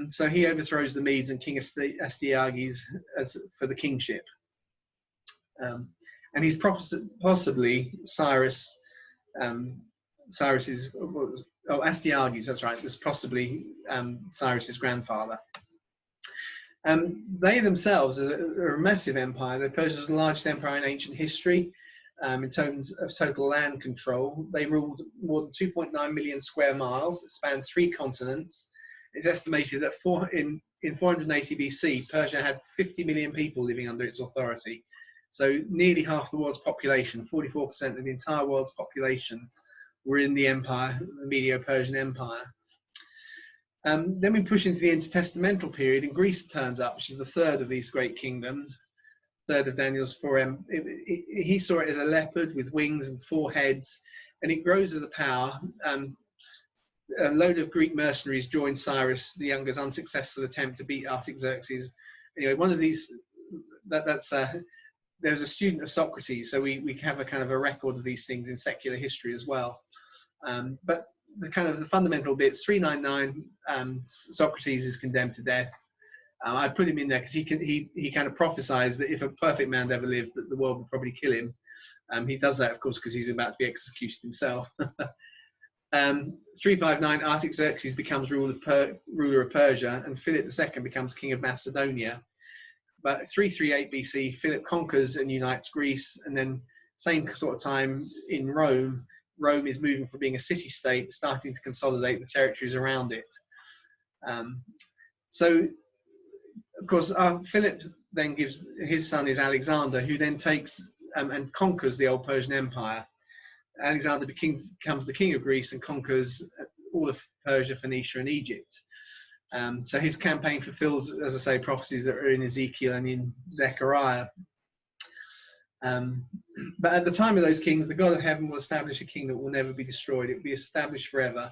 So he overthrows the Medes and King Astyages for the kingship. And he's possibly Cyrus. Cyrus's Astyages, that's right. This possibly Cyrus's grandfather. They themselves are a massive empire. They're Persia's largest empire in ancient history. In terms of total land control, they ruled more than 2.9 million square miles. It spanned 3 continents. It's estimated that in 480 BC, Persia had 50 million people living under its authority. So nearly half the world's population, 44% of the entire world's population, were in the empire, the Medo-Persian Empire. Then we push into the Inter-Testamental Period, and Greece turns up, which is the third of these great kingdoms, third of Daniel's 4. He saw it as a leopard with wings and 4 heads, and it grows as a power. A load of Greek mercenaries joined Cyrus the Younger's unsuccessful attempt to beat Artaxerxes. Anyway, one of these, there was a student of Socrates, so we have a kind of a record of these things in secular history as well. But the fundamental bits, 399, Socrates is condemned to death. I put him in there because he kind of prophesies that if a perfect man ever lived, that the world would probably kill him. He does that, of course, because he's about to be executed himself. 359, Artaxerxes becomes ruler of Persia, and Philip II becomes king of Macedonia. But 338 BC, Philip conquers and unites Greece, and then same sort of time in Rome, Rome is moving from being a city-state, starting to consolidate the territories around it. So, of course, Philip then gives, his son is Alexander, who then takes and conquers the old Persian Empire. Alexander becomes the king of Greece and conquers all of Persia, Phoenicia, and Egypt. So his campaign fulfills, as I say, prophecies that are in Ezekiel and in Zechariah. But at the time of those kings, the God of heaven will establish a kingdom that will never be destroyed. It will be established forever.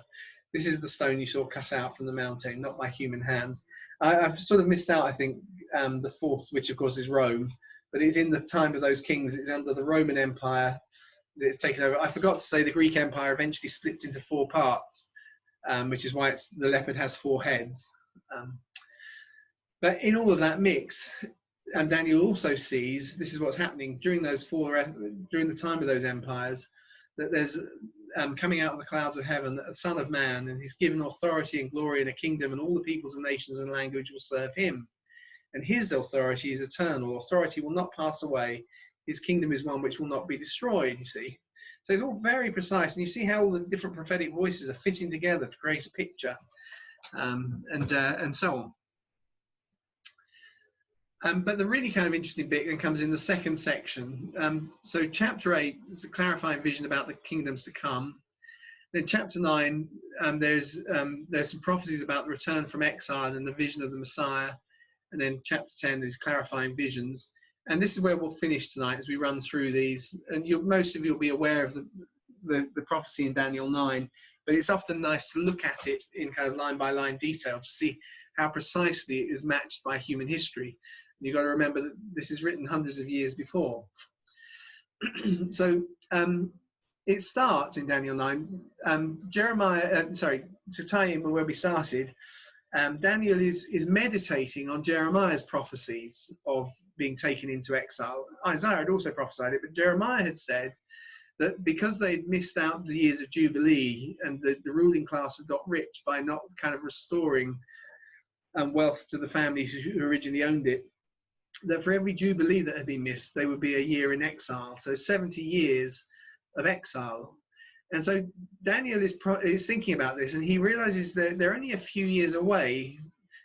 This is the stone you saw cut out from the mountain, not by human hands. I've sort of missed out, I think, the 4th, which of course is Rome. But it's in the time of those kings. It's under the Roman Empire. It's taken over. I forgot to say the Greek Empire eventually splits into 4 parts, which is why the leopard has 4 heads. But in all of that mix, and Daniel also sees, this is what's happening during those during the time of those empires, that there's coming out of the clouds of heaven a son of man, and he's given authority and glory and a kingdom, and all the peoples and nations and language will serve him. And his authority is eternal. Authority will not pass away. His kingdom is one which will not be destroyed, you see. So it's all very precise, and you see how all the different prophetic voices are fitting together to create a picture, and so on. But the really kind of interesting bit then comes in the second section. So chapter 8 is a clarifying vision about the kingdoms to come. Then chapter 9, there's some prophecies about the return from exile and the vision of the Messiah. And then chapter 10 is clarifying visions. And this is where we'll finish tonight as we run through these. And most of you will be aware of the prophecy in Daniel 9, but it's often nice to look at it in kind of line by line detail to see how precisely it is matched by human history. You've got to remember that this is written hundreds of years before. So it starts in Daniel 9. Jeremiah, to tie in with where we started, Daniel is meditating on Jeremiah's prophecies of being taken into exile. Isaiah had also prophesied it, but Jeremiah had said that because they'd missed out the years of Jubilee and the ruling class had got rich by not kind of restoring wealth to the families who originally owned it, that for every Jubilee that had been missed, there would be a year in exile. So 70 years of exile. And so Daniel is thinking about this, and he realizes that they're only a few years away.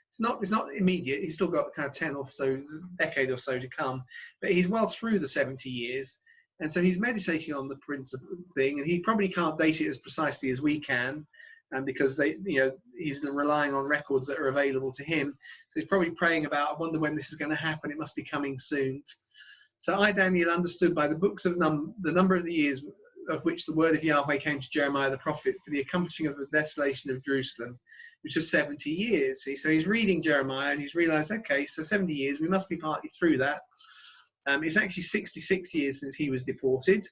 It's not immediate. He's still got kind of 10 or so, decade or so to come, but he's well through the 70 years. And so he's meditating on the principle thing, and he probably can't date it as precisely as we can, because he's relying on records that are available to him. So he's probably praying about, I wonder when this is going to happen. It must be coming soon. So Daniel, understood by the books of the number of the years of which the word of Yahweh came to Jeremiah the prophet for the accomplishing of the desolation of Jerusalem, which was 70 years. See? So he's reading Jeremiah and he's realized, okay, so 70 years, we must be partly through that. It's actually 66 years since he was deported,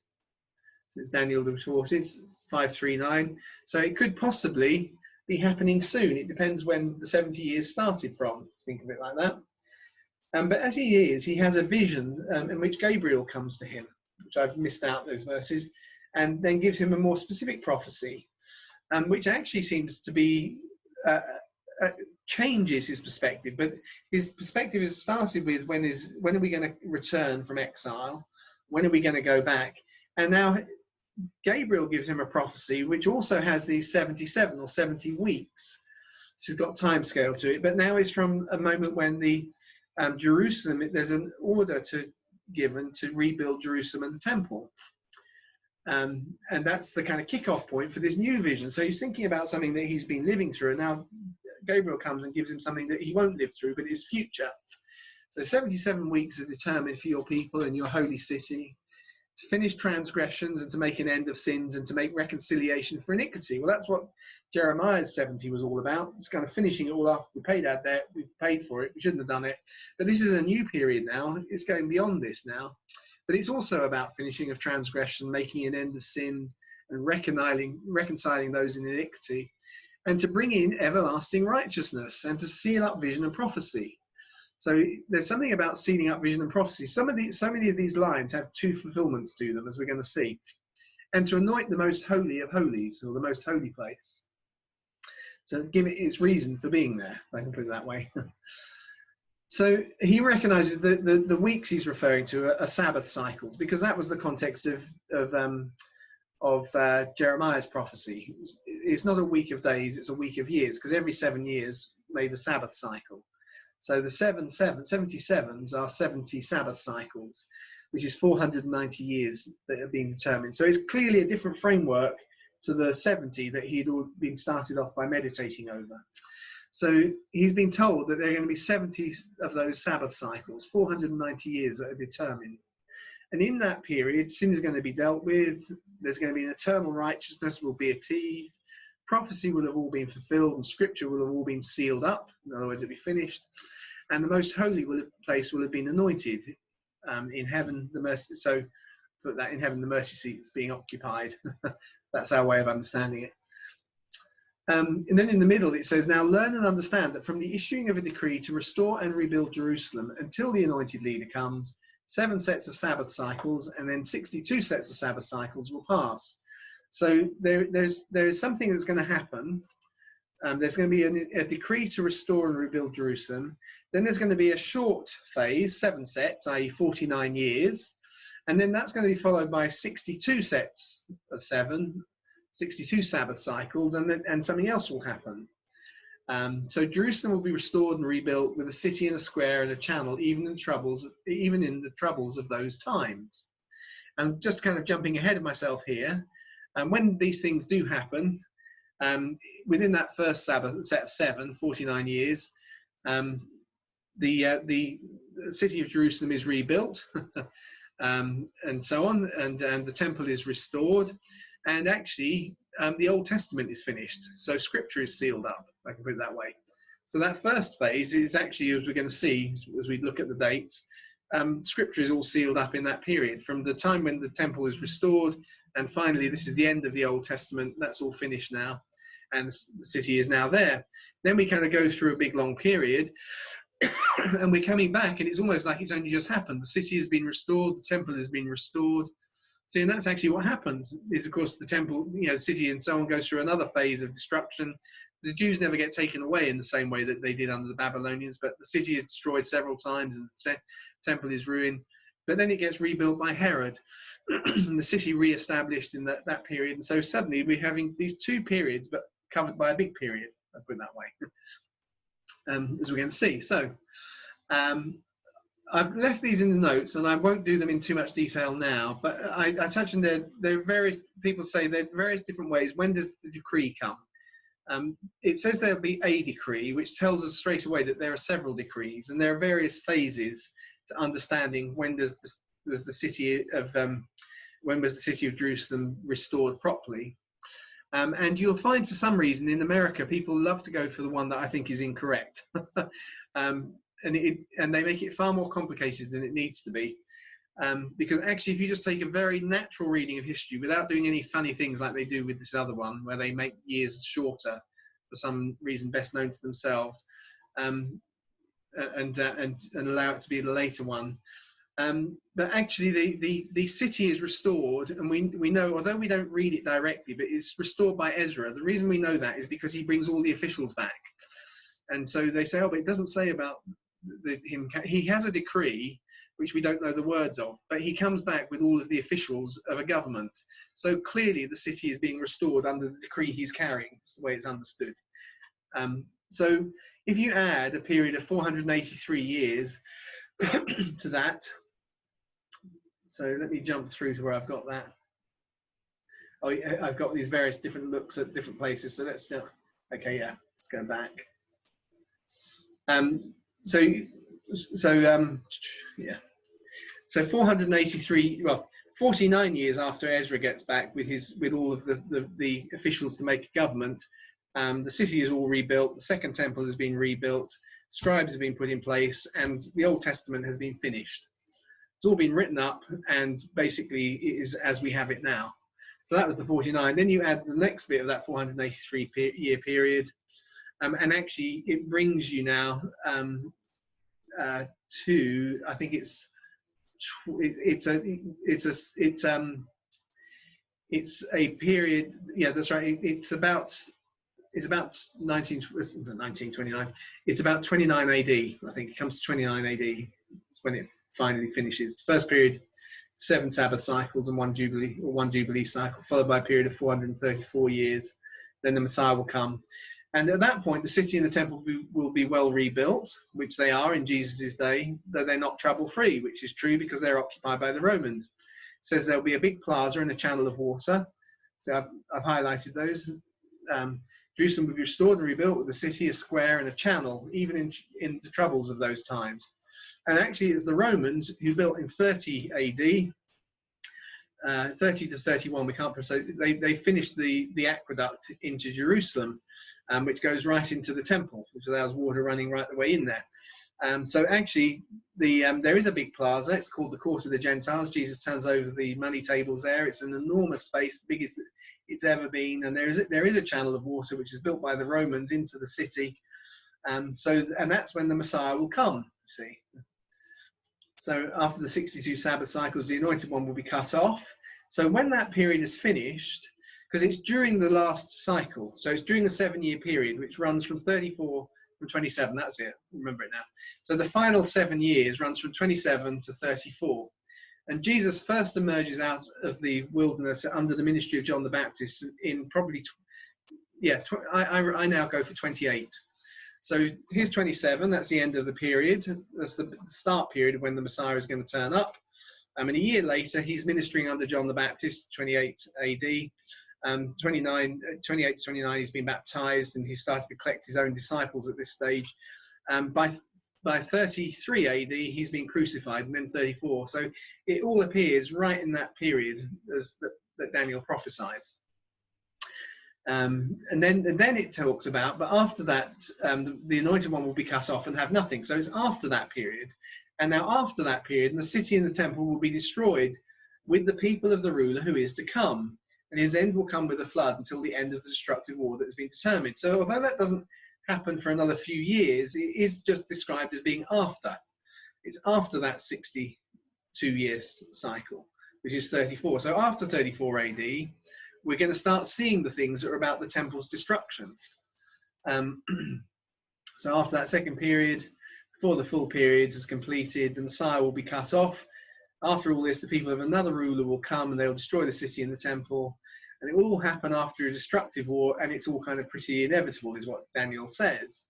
since Daniel was deported, 539. So it could possibly be happening soon. It depends when the 70 years started from, think of it like that. But as he has a vision in which Gabriel comes to him, which I've missed out those verses, and then gives him a more specific prophecy, which actually seems to be changes his perspective. But his perspective is started with when are we going to return from exile? When are we going to go back? And now Gabriel gives him a prophecy which also has these 77 or 70 weeks. She's got time scale to it, but now is from a moment when the Jerusalem, there's an order given to rebuild Jerusalem and the temple. And that's the kind of kickoff point for this new vision. So he's thinking about something that he's been living through, and now Gabriel comes and gives him something that he won't live through, but his future. So 77 weeks are determined for your people and your holy city, to finish transgressions and to make an end of sins and to make reconciliation for iniquity. Well, that's what Jeremiah's 70 was all about. It's kind of finishing it all off. We paid our debt, we paid for it, we shouldn't have done it. But this is a new period now. It's going beyond this now. But it's also about finishing of transgression, making an end of sin, and reconciling those in iniquity, and to bring in everlasting righteousness, and to seal up vision and prophecy. So there's something about sealing up vision and prophecy. So many of these lines have two fulfillments to them, as we're going to see. And to anoint the most holy of holies, or the most holy place. So give it its reason for being there, if I can put it that way. So he recognizes that the weeks he's referring to are Sabbath cycles, because that was the context of Jeremiah's prophecy. It's not a week of days, it's a week of years, because every 7 years made a Sabbath cycle. So the 77s are 70 Sabbath cycles, which is 490 years that have been determined. So it's clearly a different framework to the 70 that he'd been started off by meditating over. So he's been told that there are going to be 70 of those Sabbath cycles, 490 years that are determined. And in that period, sin is going to be dealt with. There's going to be an eternal righteousness will be achieved. Prophecy will have all been fulfilled, and scripture will have all been sealed up. In other words, it'll be finished. And the most holy place will have been anointed in heaven. So put that in heaven, the mercy seat is being occupied. That's our way of understanding it. And then in the middle it says, now learn and understand that from the issuing of a decree to restore and rebuild Jerusalem until the anointed leader comes, 7 sets of Sabbath cycles and then 62 sets of Sabbath cycles will pass. So there is something that's going to happen. There's going to be a decree to restore and rebuild Jerusalem. Then there's going to be a short phase, 7 sets, i.e. 49 years. And then that's going to be followed by 62 sets of 7, 62 Sabbath cycles, and something else will happen. So Jerusalem will be restored and rebuilt with a city and a square and a channel, even in the troubles of those times. And just kind of jumping ahead of myself here, when these things do happen, within that first Sabbath set of 7, 49 years, the city of Jerusalem is rebuilt, and so on, and the temple is restored. And actually, the Old Testament is finished. So scripture is sealed up, if I can put it that way. So that first phase is actually, as we're going to see as we look at the dates, scripture is all sealed up in that period, from the time when the temple is restored, and finally this is the end of the Old Testament. That's all finished now, and the city is now there. Then we kind of go through a big long period, and we're coming back, and it's almost like it's only just happened. The city has been restored, the temple has been restored. So, and that's actually what happens, is of course the temple, the city and so on goes through another phase of destruction. The Jews never get taken away in the same way that they did under the Babylonians, but the city is destroyed several times and the temple is ruined. But then it gets rebuilt by Herod, and the city re-established in that period. And so suddenly we're having these two periods, but covered by a big period, I'll put it that way, as we're going to see. So I've left these in the notes, and I won't do them in too much detail now, but I touch on there are various, people say there are various different ways. When does the decree come? It says there'll be a decree, which tells us straight away that there are several decrees, and there are various phases to understanding when was the city of Jerusalem restored properly. And you'll find, for some reason, in America, people love to go for the one that I think is incorrect. And they make it far more complicated than it needs to be. Because actually, if you just take a very natural reading of history without doing any funny things like they do with this other one, where they make years shorter for some reason best known to themselves, and allow it to be the later one. But actually, the city is restored, and we know, although we don't read it directly, but it's restored by Ezra. The reason we know that is because he brings all the officials back, and so they say, oh, but it doesn't say about him. He has a decree which we don't know the words of, but he comes back with all of the officials of a government. So clearly the city is being restored under the decree he's carrying. That's the way it's understood. So if you add a period of 483 years to that, so let me jump through to where I've got that. Oh, I've got these various different looks at different places. So let's just, okay, yeah, let's go back. So 483, well, 49 years after Ezra gets back with all of the officials to make a government, the city is all rebuilt, the second temple has been rebuilt, scribes have been put in place, and the Old Testament has been finished. It's all been written up, and basically it is as we have it now. So that was the 49. Then you add the next bit of that 483 year period, and actually it brings you now to, I think it's a period. Yeah, that's right. It's about 1929. It's about 29 AD. I think it comes to 29 AD. It's when it finally finishes. The first period, 7 Sabbath cycles and one Jubilee cycle, followed by a period of 434 years. Then the Messiah will come. And at that point, the city and the temple will be well rebuilt, which they are in Jesus' day, though they're not trouble-free, which is true because they're occupied by the Romans. It says there'll be a big plaza and a channel of water. So I've highlighted those. Jerusalem will be restored and rebuilt with the city, a square, and a channel, even in the troubles of those times. And actually, it's the Romans who built in 30 AD, 30 to 31, we can't say, they finished the aqueduct into Jerusalem, which goes right into the temple, which allows water running right the way in there. So actually, there is a big plaza. It's called the Court of the Gentiles. Jesus turns over the money tables there. It's an enormous space, the biggest it's ever been. And there is a channel of water which is built by the Romans into the city. And that's when the Messiah will come, you see. So after the 62 Sabbath cycles, the Anointed One will be cut off. So when that period is finished, because it's during the last cycle, so it's during the 7-year period, which runs from 34 from 27, that's it, remember it now. So the final 7 years runs from 27 to 34. And Jesus first emerges out of the wilderness under the ministry of John the Baptist in probably, I now go for 28. So here's 27, that's the end of the period. That's the start period of when the Messiah is going to turn up. And a year later, he's ministering under John the Baptist, 28 AD. 28 to 29, he's been baptized, and he started to collect his own disciples at this stage. By 33 AD, he's been crucified, and then 34. So it all appears right in that period as that Daniel prophesies. And then it talks about, but after that, the anointed one will be cut off and have nothing. So it's after that period. And now after that period, the city and the temple will be destroyed with the people of the ruler who is to come. And his end will come with a flood until the end of the destructive war that has been determined. So although that doesn't happen for another few years, it is just described as being after. It's after that 62-year cycle, which is 34. So after 34 AD, we're going to start seeing the things that are about the temple's destruction. So after that second period, before the full period is completed, the Messiah will be cut off. After all this, the people of another ruler will come and they'll destroy the city and the temple. And it will all happen after a destructive war, and it's all kind of pretty inevitable, is what Daniel says.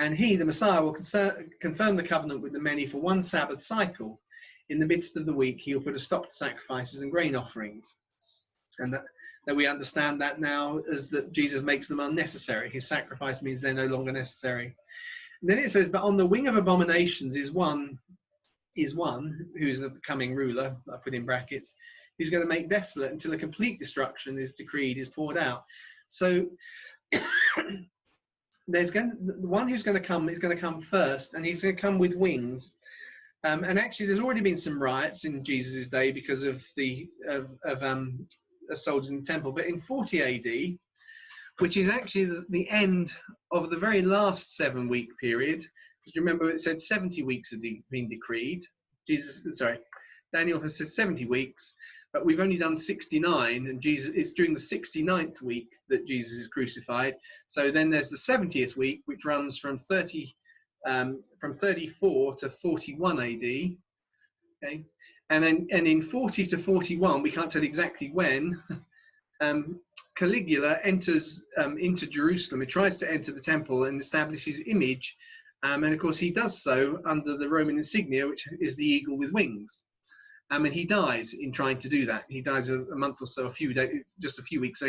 And he, the Messiah, will confirm the covenant with the many for one Sabbath cycle. In the midst of the week, he will put a stop to sacrifices and grain offerings. And that we understand that now as that Jesus makes them unnecessary. His sacrifice means they're no longer necessary. And then it says, but on the wing of abominations is one who's the coming ruler, I put in brackets, who's going to make desolate until a complete destruction is decreed, is poured out. So the one who's going to come is going to come first, and he's going to come with wings. And actually, there's already been some riots in Jesus' day because of the soldiers in the temple. But in 40 AD, which is actually the end of the very last 7-week period, because remember it said 70 weeks had been decreed. Daniel has said 70 weeks, but we've only done 69, and it's during the 69th week that Jesus is crucified. So then there's the 70th week, which runs from 34 to 41 AD. Okay, and in 40 to 41, we can't tell exactly when, Caligula enters into Jerusalem. He tries to enter the temple and establish his image, and of course he does so under the Roman insignia, which is the eagle with wings. And he dies in trying to do that. He dies a month or so, just a few weeks.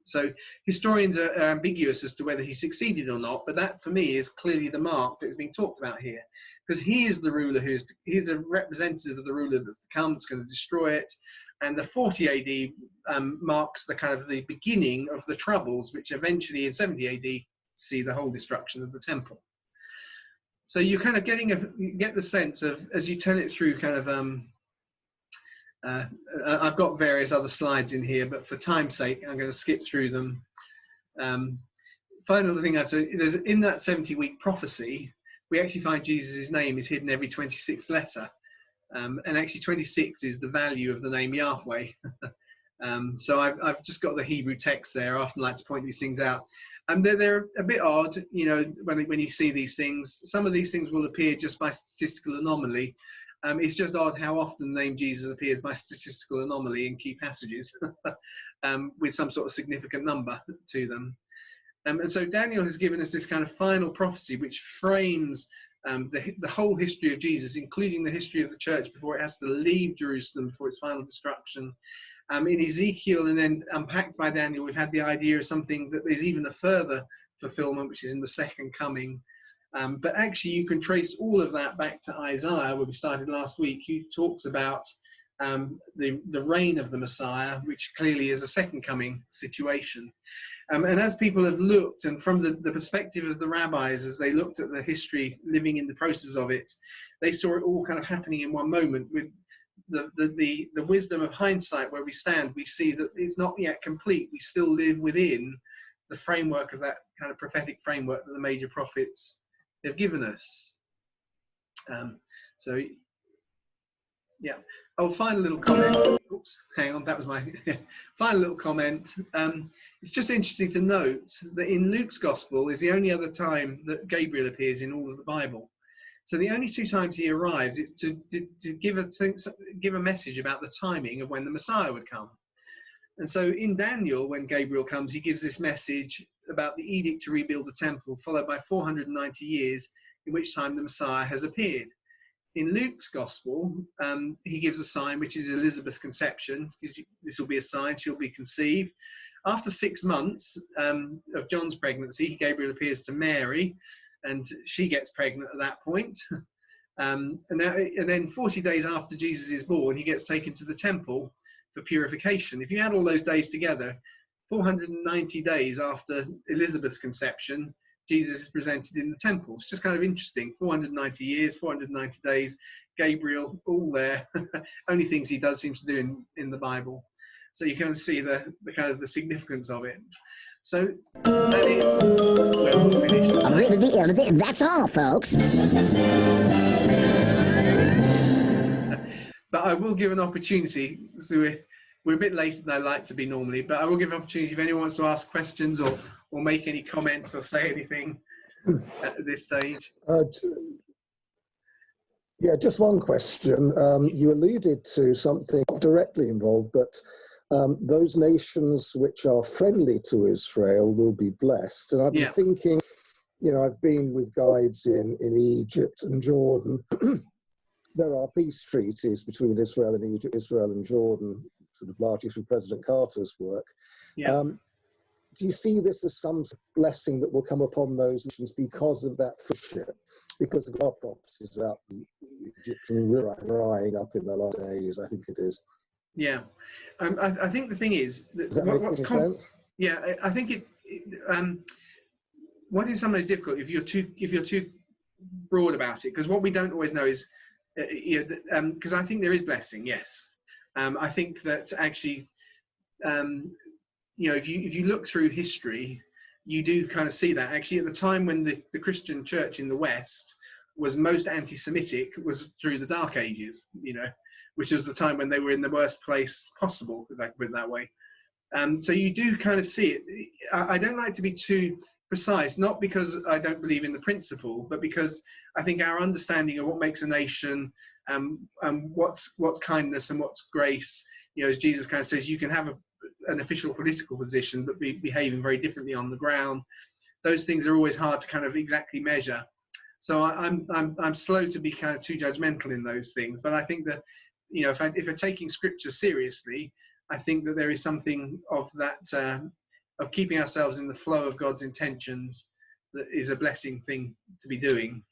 So historians are ambiguous as to whether he succeeded or not, but that for me is clearly the mark that is being talked about here, because he is the ruler he's a representative of the ruler that's to come, that's going to destroy it. And the 40 AD marks the kind of the beginning of the troubles, which eventually in 70 AD see the whole destruction of the temple. So you're kind of you get the sense of, as you tell it through kind of, I've got various other slides in here, but for time's sake, I'm going to skip through them. Final thing I'd say, there's in that 70-week prophecy, we actually find Jesus' name is hidden every 26th letter. And actually 26 is the value of the name Yahweh. So I've just got the Hebrew text there. I often like to point these things out. And they're a bit odd, you know, when you see these things. Some of these things will appear just by statistical anomaly. It's just odd how often the name Jesus appears by statistical anomaly in key passages with some sort of significant number to them. And so Daniel has given us this kind of final prophecy which frames the whole history of Jesus, including the history of the church before it has to leave Jerusalem for its final destruction. In Ezekiel, and then unpacked by Daniel, we've had the idea of something that there's even a further fulfillment, which is in the second coming. But actually, you can trace all of that back to Isaiah, where we started last week. He talks about the reign of the Messiah, which clearly is a second coming situation. And as people have looked, and from the perspective of the rabbis, as they looked at the history, living in the process of it, they saw it all kind of happening in one moment. With the wisdom of hindsight, where we stand, we see that it's not yet complete. We still live within the framework of that kind of prophetic framework that the major prophets have given us. So yeah. Oh, final little comment. Oops, hang on, that was my final little comment. It's just interesting to note that in Luke's gospel is the only other time that Gabriel appears in all of the Bible. So the only 2 times he arrives is to give a message about the timing of when the Messiah would come. And so in Daniel, when Gabriel comes, he gives this message about the edict to rebuild the temple, followed by 490 years, in which time the Messiah has appeared. In Luke's gospel, he gives a sign, which is Elizabeth's conception. This will be a sign, she'll be conceived. After 6 months of John's pregnancy, Gabriel appears to Mary, and she gets pregnant at that point. And then 40 days after Jesus is born, he gets taken to the temple for purification. If you add all those days together, 490 days after Elizabeth's conception, Jesus is presented in the temple. It's just kind of interesting. 490 years, 490 days, Gabriel, all there. Only things he does seems to do in the Bible. So you can see the kind of the significance of it. So that is where we'll finish tonight. That's all, folks. But I will give an opportunity. So we're a bit later than I like to be normally, but I will give an opportunity if anyone wants to ask questions or make any comments or say anything at this stage. Yeah, just one question. You alluded to something not directly involved, but those nations which are friendly to Israel will be blessed. And I've been thinking, you know, I've been with guides in Egypt and Jordan. There are peace treaties between Israel and Egypt, Israel and Jordan, sort of largely through President Carter's work. Yeah. Do you see this as some blessing that will come upon those nations because of that friendship? Because of our properties out the Egyptian drying up in the last days, I think it is. Yeah, I think the thing is that what's sense? Yeah, I think what is sometimes difficult if you're too broad about it, because what we don't always know is because I think there is blessing. Yes, I think that actually if you look through history, you do kind of see that actually at the time when the Christian church in the West was most anti-Semitic was through the Dark Ages, which was the time when they were in the worst place possible, if I can put it that way. So you do kind of see it. I don't like to be too precise, not because I don't believe in the principle, but because I think our understanding of what makes a nation, what's kindness and what's grace, as Jesus kind of says, you can have an official political position, but be behaving very differently on the ground. Those things are always hard to kind of exactly measure. So I'm slow to be kind of too judgmental in those things. But I think that, if you're taking scripture seriously, I think that there is something of that, of keeping ourselves in the flow of God's intentions, that is a blessing thing to be doing.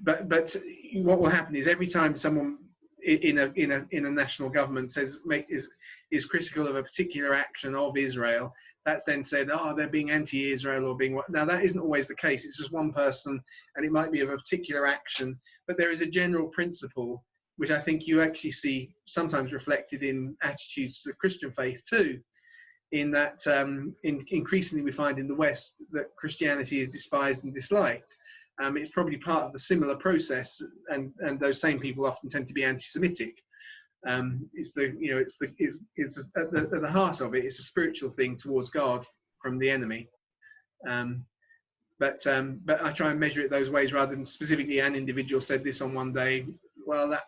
But what will happen is every time someone in a national government is critical of a particular action of Israel, that's then said, they're being anti-Israel or being what. Now that isn't always the case. It's just one person, and it might be of a particular action, but there is a general principle which I think you actually see sometimes reflected in attitudes to the Christian faith too, in that increasingly we find in the West that Christianity is despised and disliked. It's probably part of the similar process, and those same people often tend to be anti-Semitic. It's at the heart of it. It's a spiritual thing towards God from the enemy. But I try and measure it those ways rather than specifically an individual said this on one day. Well,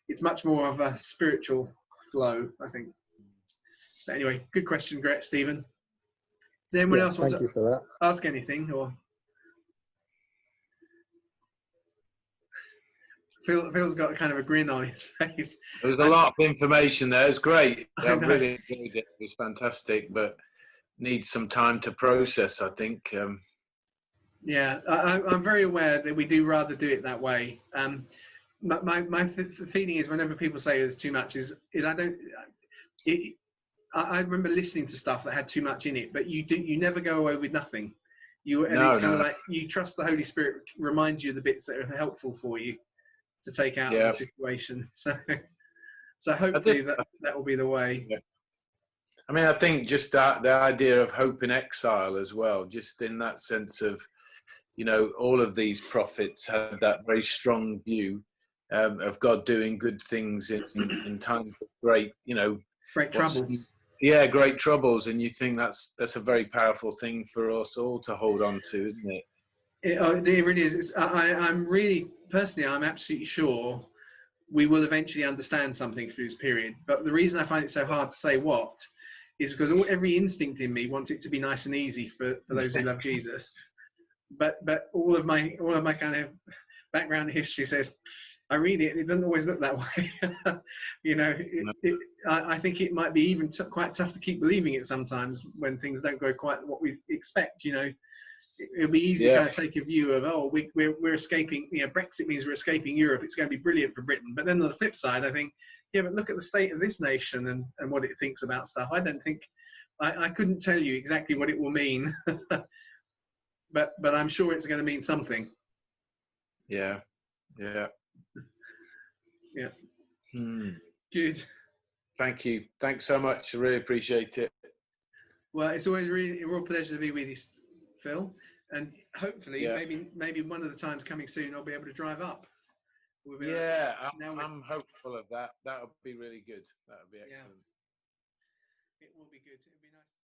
it's much more of a spiritual flow, I think. But anyway, good question, Stephen. Does anyone else want to ask anything? Or Phil's got kind of a grin on his face. There was a lot of information there. It's great. I really enjoyed it. It was fantastic, but needs some time to process, I think. Yeah, I'm very aware that we do rather do it that way. My feeling is whenever people say there's too much, I remember listening to stuff that had too much in it, but you never go away with nothing. It's kind of like you trust the Holy Spirit reminds you of the bits that are helpful for you to take out of the situation. So hopefully that will be the way. Yeah. I mean, I think just the idea of hope in exile as well, just in that sense of, all of these prophets had that very strong view of God doing good things in times of great, great troubles. Yeah, great troubles, and you think that's a very powerful thing for us all to hold on to, isn't it? It really is. I'm really personally, I'm absolutely sure we will eventually understand something through this period. But the reason I find it so hard to say what is because every instinct in me wants it to be nice and easy for those who love Jesus. But all of my kind of background history says, I read it, it doesn't always look that way. I think it might be even quite tough to keep believing it sometimes when things don't go quite what we expect. It'll be easy to kind of take a view of, we're escaping. Brexit means we're escaping Europe. It's going to be brilliant for Britain. But then on the flip side, I think, but look at the state of this nation and what it thinks about stuff. I don't think I couldn't tell you exactly what it will mean, but I'm sure it's going to mean something. Yeah. Yeah. Hmm. Good. Thank you. Thanks so much. I really appreciate it. Well, it's always really a real pleasure to be with you, Phil. And hopefully, maybe one of the times coming soon, I'll be able to drive up. I'm hopeful of that. That would be really good. That would be excellent. Yeah, it will be good. It'll be nice.